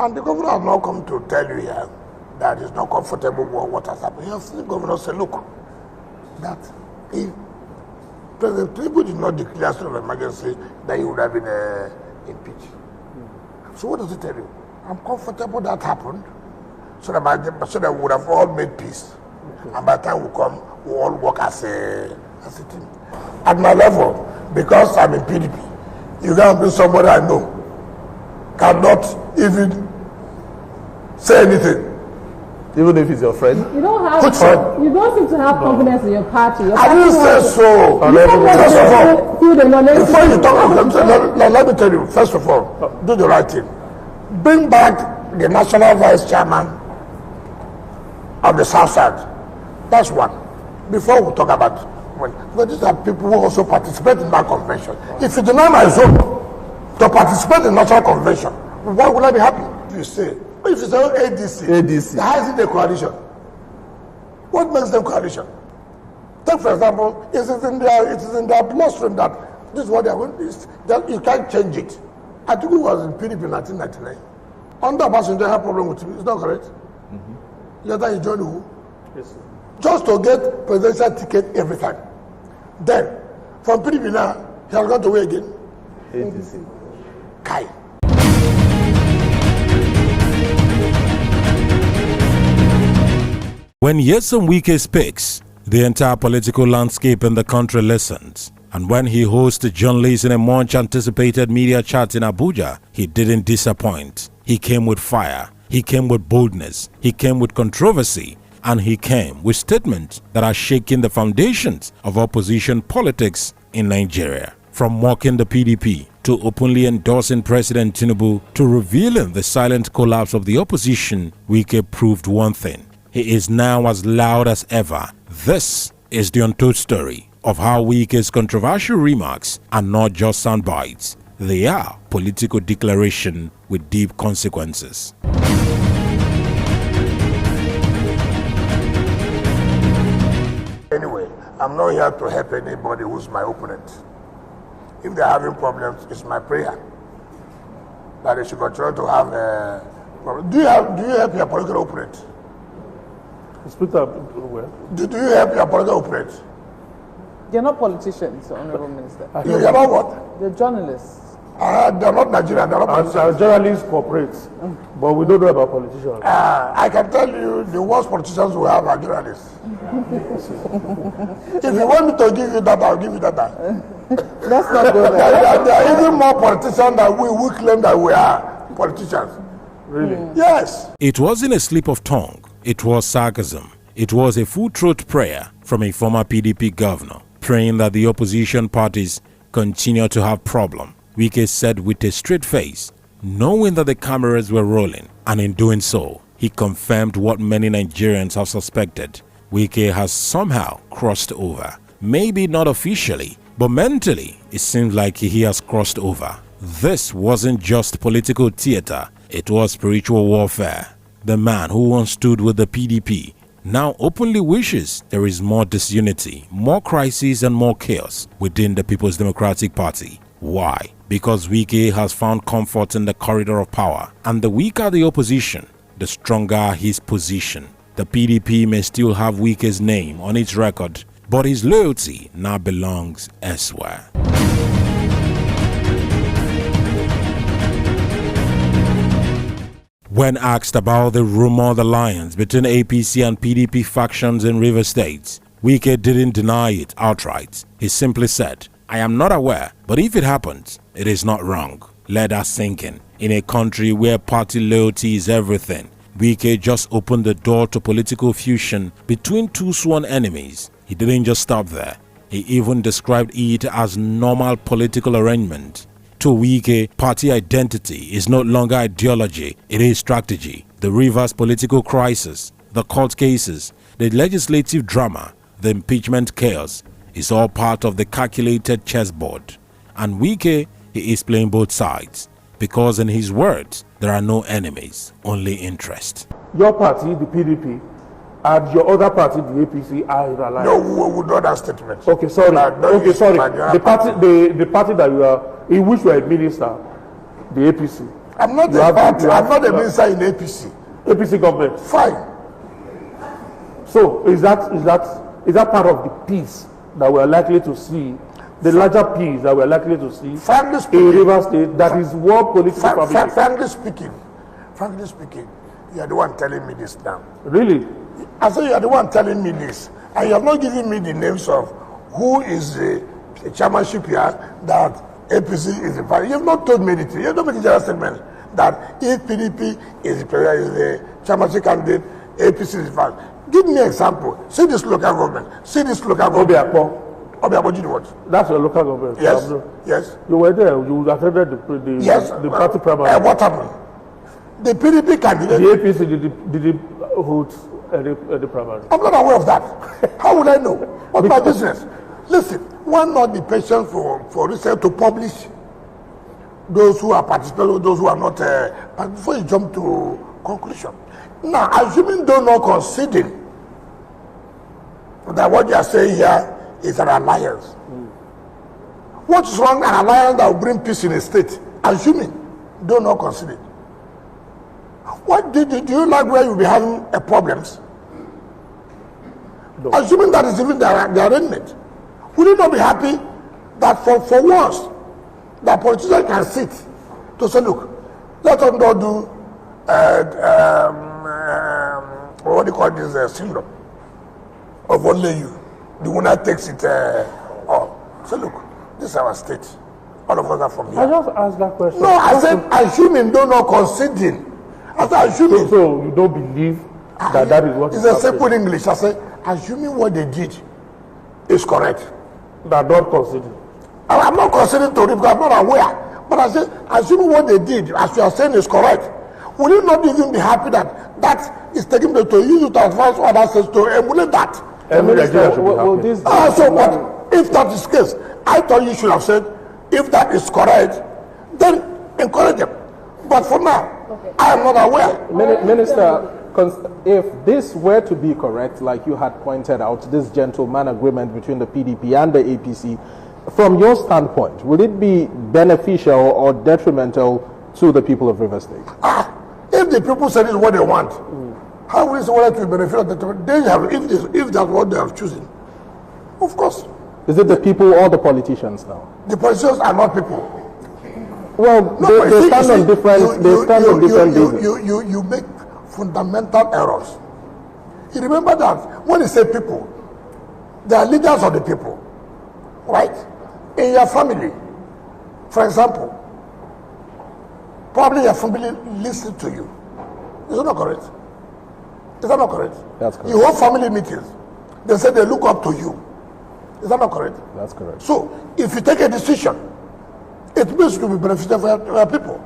And the governor has not come to tell you here that he's not comfortable with what has happened. He has seen the governor say, look, that if President Tinubu did not declare state of emergency, that he would have been impeached. So what does it tell you? I'm comfortable that happened, so that we would have all made peace. And by the time we come, we all work as a team. At my level, because I'm in PDP, you can't bring somebody I know, cannot even say anything. Even if he's your friend? You don't have you don't seem to have confidence in your party. Your I didn't say so. First of all, before you talk of them, let me tell you, first of all, do the right thing. Bring back the national vice chairman of the South Side. That's one. Before we talk about when, but these are people who also participate in that convention. If you deny my zone to participate in national convention, why would I be happy? You say, if it's an ADC, how is it a coalition? What makes them coalition? Take for example, it is in their bloodstream that this is what they are going to do. You can't change it. Atiku was in PDP in 1999. Under Obasanjo, they have problem with him. Is that correct? Later he joined who? Yes, sir. Just to get presidential ticket every time. Then, from PDP now, he has gone to where again? ADC. Kai. When Nyesom Wike speaks, the entire political landscape in the country listens. And when he hosts journalists in a much-anticipated media chat in Abuja, he didn't disappoint. He came with fire, he came with boldness, he came with controversy, and he came with statements that are shaking the foundations of opposition politics in Nigeria. From mocking the PDP to openly endorsing President Tinubu to revealing the silent collapse of the opposition, Wike proved one thing. He is now as loud as ever. This is the untold story of how Wike's controversial remarks are not just sound bites. They are political declaration with deep consequences. Anyway, I'm not here to help anybody who's my opponent. If they're having problems, it's my prayer that they should continue to have problems. Do you help your political opponent? Do you help your political opponent? They're not politicians, Honorable Minister. You're not what? They're journalists. They're not Nigerian, they're not politicians. Journalists cooperate, but we don't know about politicians. I can tell you the worst politicians we have are journalists. If you want me to give you that, I'll give you that. Let's not go there. There are even more politicians than we claim that we are politicians. Really? Yes. It wasn't a slip of tongue. It was sarcasm. It was a full-throat prayer from a former PDP governor, praying that the opposition parties continue to have problems. Wike said with a straight face, knowing that the cameras were rolling, and in doing so, he confirmed what many Nigerians have suspected. Wike has somehow crossed over. Maybe not officially, but mentally, it seems like he has crossed over. This wasn't just political theater, it was spiritual warfare. The man who once stood with the PDP now openly wishes there is more disunity, more crisis and more chaos within the People's Democratic Party. Why? Because Wike has found comfort in the corridor of power, and the weaker the opposition, the stronger his position. The PDP may still have Wike's name on its record, but his loyalty now belongs elsewhere. When asked about the rumored alliance between APC and PDP factions in River States, Wike didn't deny it outright. He simply said, "I am not aware, but if it happens, it is not wrong." Let us sink in. In a country where party loyalty is everything, Wike just opened the door to political fusion between two sworn enemies. He didn't just stop there. He even described it as normal political arrangement. To Wike, party identity is no longer ideology, it is strategy. The Rivers political crisis, the court cases, the legislative drama, the impeachment chaos is all part of the calculated chessboard. And Wike, he is playing both sides, because in his words, there are no enemies, only interest. Your party, the PDP, and your other party, the APC, are in alliance. No, we would not have statements. Okay, sorry. Okay, sorry. The party that you are, in which you are a minister, the APC. I'm not a party. I'm not a minister in APC. APC government. Fine. So is that part of the peace that we're likely to see, the larger peace that we're likely to see Frankly speaking, in Rivers State that is war political fabric? Frankly speaking, you are the one telling me this now. Really? I say you are the one telling me this, and you have not given me the names of who is the chairmanship here that APC is the party. You have not told me anything. You have not made a general statement that if PDP is the chairmanship candidate, APC is the party. Give me an example. See this local government. See this local government. Obiakpo did what? That's your local government. Yes. Yes. You were there. You attended the party primary. What happened? The PDP candidate. The APC did hold the primary. I'm not aware of that. How would I know? What's my business? Listen, why not be patient for research to publish those who are participating, those who are not, before you jump to conclusion. Now, assuming they're not conceding that what you are saying here is an alliance. What is wrong? An alliance that will bring peace in a state, assuming they're not conceding. What do you like where you'll be having problems? No. Assuming that is even the arrangement. Will you not be happy that for once that politicians can sit to say, look, let us not do what do you call this syndrome of only you. The winner takes it all. So look, this is our state. All of us are from here. I just asked that question. No, I said assuming they're not conceding. I said assuming. So you don't believe that is what it's a simple English. I said assuming what they did is correct. They are not conceding. I'm not conceding to it because I'm not aware. But I said assuming what they did, as you are saying, is correct. Will you not even be happy that that is taking place to use it to advance other states to emulate that? Every Nigerian should be happy. But if that is the case, I thought you should have said, if that is correct, then encourage them. But for now, okay. I am not aware. Minister, if this were to be correct, like you had pointed out, this gentleman agreement between the PDP and the APC, from your standpoint, will it be beneficial or detrimental to the people of Rivers State? If the people say this is what they want, how will it be beneficial? They have, if that's what they have chosen, of course. Is it the people or the politicians now? The politicians are not people. Well, no, they stand on different. They stand on different bases. You make fundamental errors. You remember that when you say people, they are leaders of the people, right? In your family, for example, probably your family listens to you. Is that not correct? Is that not correct? That's correct. You hold family meetings. They say they look up to you. Is that not correct? That's correct. So, if you take a decision, it means to be beneficial for your people.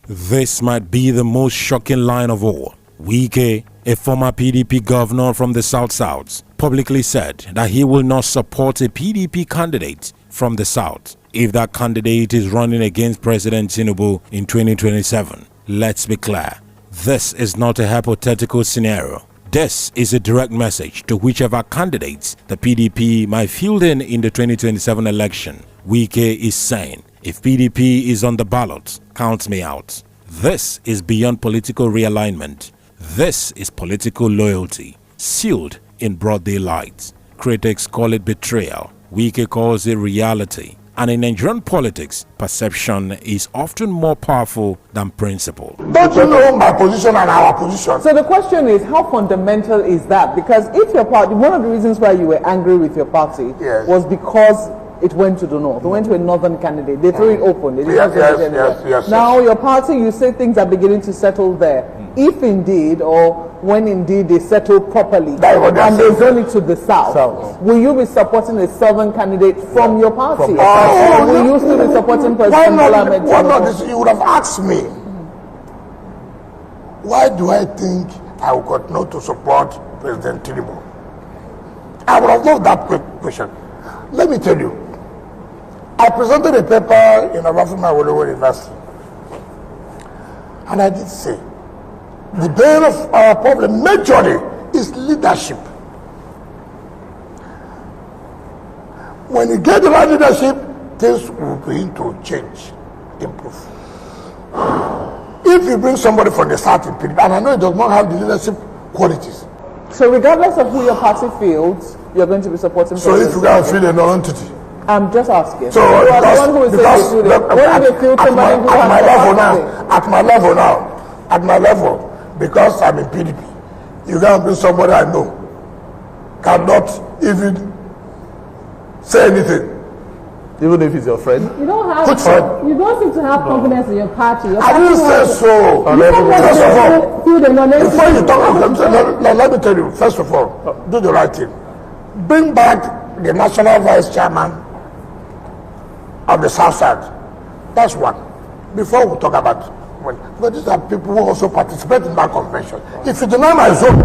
This might be the most shocking line of all. Wike, a former PDP governor from the South, publicly said that he will not support a PDP candidate from the South if that candidate is running against President Tinubu in 2027. Let's be clear, this is not a hypothetical scenario. This is a direct message to whichever candidates the PDP might field in the 2027 election. Wike is saying, if PDP is on the ballot, count me out. This is beyond political realignment. This is political loyalty, sealed in broad daylight. Critics call it betrayal. Wike calls it reality. And in Nigerian politics, perception is often more powerful than principle. Don't you know my position and our position? So the question is, how fundamental is that? Because if your party, one of the reasons why you were angry with your party was because it went to the north. It went to a northern candidate. They threw it open. They Yes. Now your party, you say things are beginning to settle there. If indeed, or when indeed they settle properly, and they zone it to the south, will you be supporting a southern candidate from your party? Or will you still be supporting President Bola Tinubu? Why not? You would have asked me, why do I think I will continue to support President Tinubu? I would have loved that question. Let me tell you, I presented a paper in Abafima Awolowo University, and I did say, the bane of our problem majorly is leadership. When you get the right leadership, things will begin to change, improve. If you bring somebody from the South in PDP, and I know it does not have the leadership qualities. So regardless of who your party feels, you're going to be supporting. So if you guys feel a non-entity. I'm just asking. So you are the one who is saying at my level, because I'm in PDP, you can't bring somebody I know, cannot even say anything. Even if he's your friend? You don't have. You don't seem to have confidence in your party. I didn't say so. First of all, before you talk, let me tell you. First of all, do the right thing. Bring back the national vice chairman of the South Side. That's one. Before we talk about when, but these are people who also participate in that convention. If you deny my zone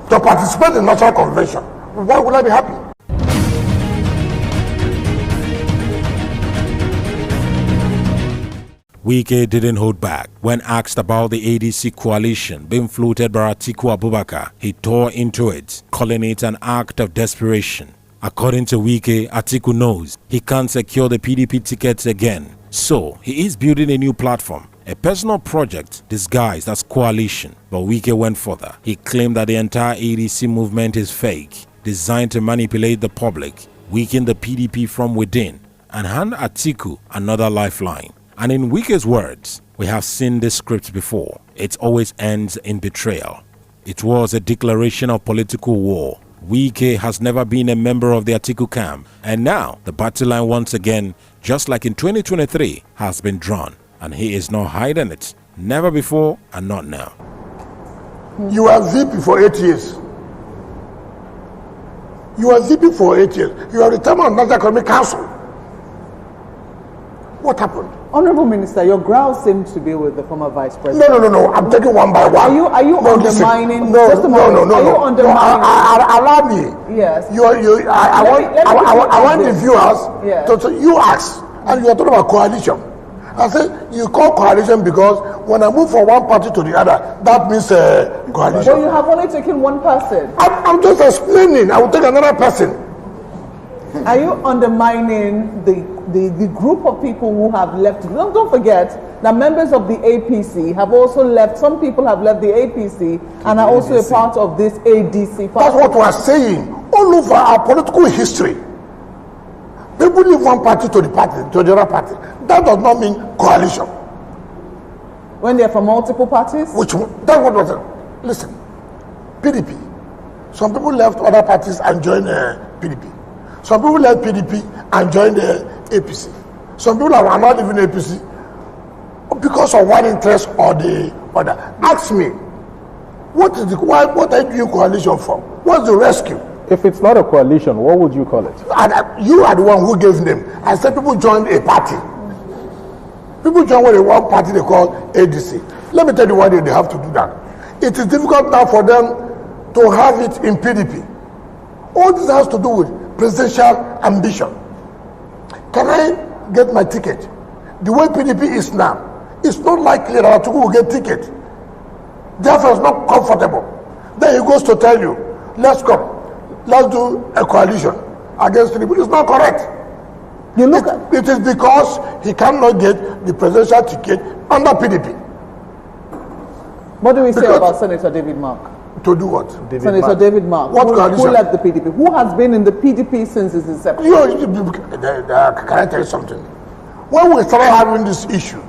to participate in national convention, why would I be happy? Wike didn't hold back. When asked about the ADC coalition being floated by Atiku Abubakar, he tore into it, calling it an act of desperation. According to Wike, Atiku knows he can't secure the PDP tickets again, so he is building a new platform, a personal project disguised as coalition. But Wike went further. He claimed that the entire ADC movement is fake, designed to manipulate the public, weaken the PDP from within, and hand Atiku another lifeline. And in Wike's words, we have seen this script before. It always ends in betrayal. It was a declaration of political war. Wike has never been a member of the Atiku camp, and now the battle line once again, just like in 2023, has been drawn, and he is not hiding it. Never before and not now. You were VP for 8 years. You were VP for 8 years. You are the chairman of National Economic Council. What happened? Honorable Minister, your growl seems to be with the former Vice President. No. I'm taking one by one. Are you undermining? No. Are you undermining? Allow me. Yes. I want the viewers to you ask, and you are talking about coalition. I said you call coalition because when I move from one party to the other, that means coalition. But you have only taken one person. I'm just explaining. I will take another person. Are you undermining the group of people who have left? Don't forget that members of the APC have also left. Some people have left the APC and are also a part of this ADC. That's what we are saying. All over our political history, people leave one party to the other party. That does not mean coalition. When they're from multiple parties? That's what was it. Listen, PDP. Some people left other parties and joined PDP. Some people left PDP and joined the APC. Some people are not even APC because of one interest or the other. Ask me, what are you doing coalition for? What's the rescue? If it's not a coalition, what would you call it? And you are the one who gave them. I said people joined a party. People join one party they call ADC. Let me tell you why they have to do that. It is difficult now for them to have it in PDP. All this has to do with presidential ambition. Can I get my ticket? The way PDP is now, it's not likely that Atiku will get ticket. Therefore, it's not comfortable. Then he goes to tell you, let's come. Let's do a coalition against PDP. It's not correct. It is because he cannot get the presidential ticket under PDP. What do we say about Senator David Mark? To do what? Senator David Mark, who left the PDP, who has been in the PDP since its inception. Can I tell you something? When we started having this issue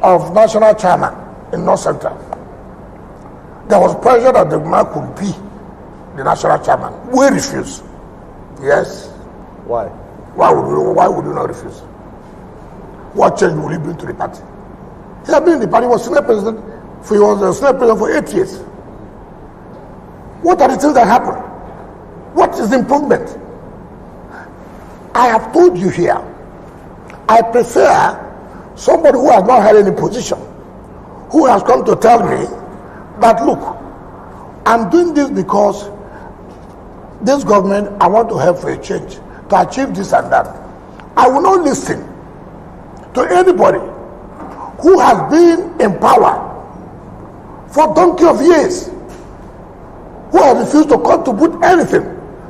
of national chairman in North Central, there was pressure that the man could be the national chairman. We refused. Yes. Why? Why would you not refuse? What change will he bring to the party? He had been in the party, was Senate President. He was a Senate President for 8 years. What are the things that happen? What is the improvement? I have told you here, I prefer somebody who has not had any position, who has come to tell me that, look, I'm doing this because this government, I want to help for a change, to achieve this and that. I will not listen to anybody who has been in power for donkey of years, who have refused to contribute anything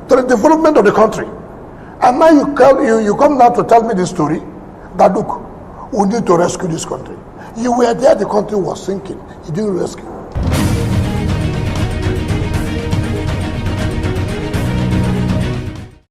to the development of the country. And now you come now to tell me this story that look, we need to rescue this country. You were there, the country was sinking. You didn't rescue.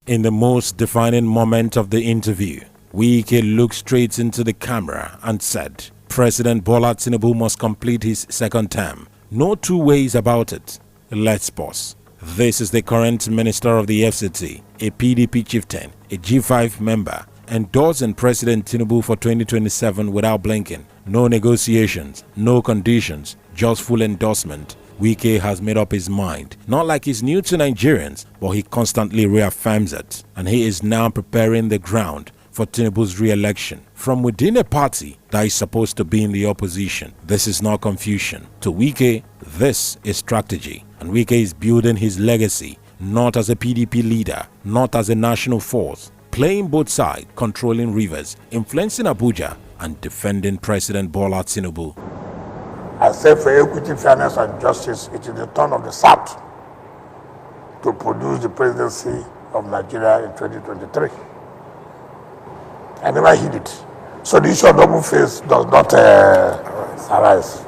In the most defining moment of the interview, Wike looked straight into the camera and said, President Bola Tinubu must complete his second term. No two ways about it. Let's pause. This is the current Minister of the FCT, a PDP chieftain, a G5 member, endorsing President Tinubu for 2027 without blinking. No negotiations, no conditions, just full endorsement. Wike has made up his mind. Not like he's new to Nigerians, but he constantly reaffirms it. And he is now preparing the ground for Tinubu's re-election from within a party that is supposed to be in the opposition. This is not confusion. To Wike, this is strategy. And Wike is building his legacy, not as a PDP leader, not as a national force, playing both sides, controlling rivers, influencing Abuja, and defending President Bola Tinubu. I say for equity, fairness, and justice, it is the turn of the South to produce the presidency of Nigeria in 2023. I never hid it. So the issue of double face does not arise.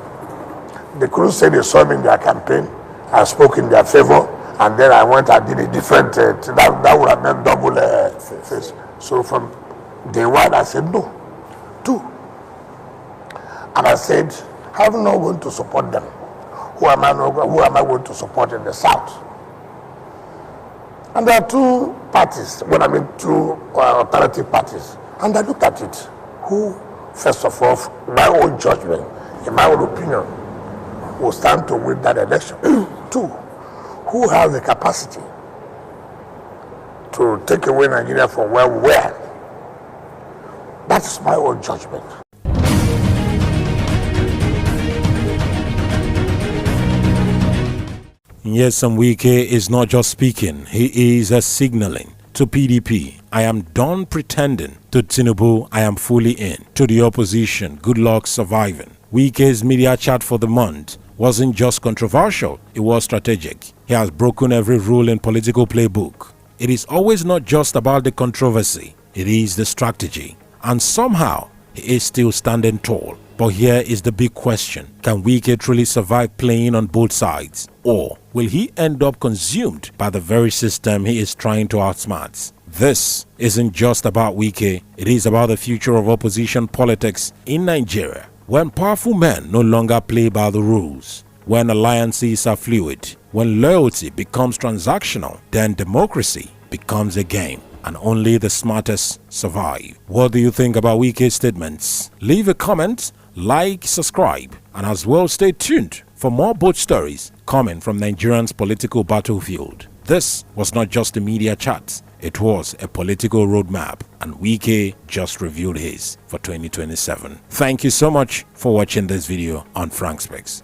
The crew said they saw me in their campaign. I spoke in their favor, and then I went and did a different that would have meant double face. So from day one, I said no. Two. And I said, I'm not going to support them. Who am I going to support in the South? And there are two parties, two alternative parties. And I looked at it. Who, first of all, my own judgment, in my own opinion, will stand to win that election? Two, who has the capacity to take away Nigeria from where we were? That is my own judgment. Nyesom Wike is not just speaking, he is signaling to PDP, I am done pretending. To Tinubu, I am fully in. To the opposition, good luck surviving. Wike's media chat for the month wasn't just controversial, it was strategic. He has broken every rule in political playbook. It is always not just about the controversy, it is the strategy. And somehow, he is still standing tall. But here is the big question. Can Wike truly survive playing on both sides? Or will he end up consumed by the very system he is trying to outsmart? This isn't just about Wike, it is about the future of opposition politics in Nigeria. When powerful men no longer play by the rules, when alliances are fluid, when loyalty becomes transactional, then democracy becomes a game. And only the smartest survive. What do you think about Wike's statements? Leave a comment, like, subscribe, and as well stay tuned for more bold stories coming from Nigerian's political battlefield. This was not just a media chat, it was a political roadmap, and Wike just revealed his for 2027. Thank you so much for watching this video on Frank Speaks.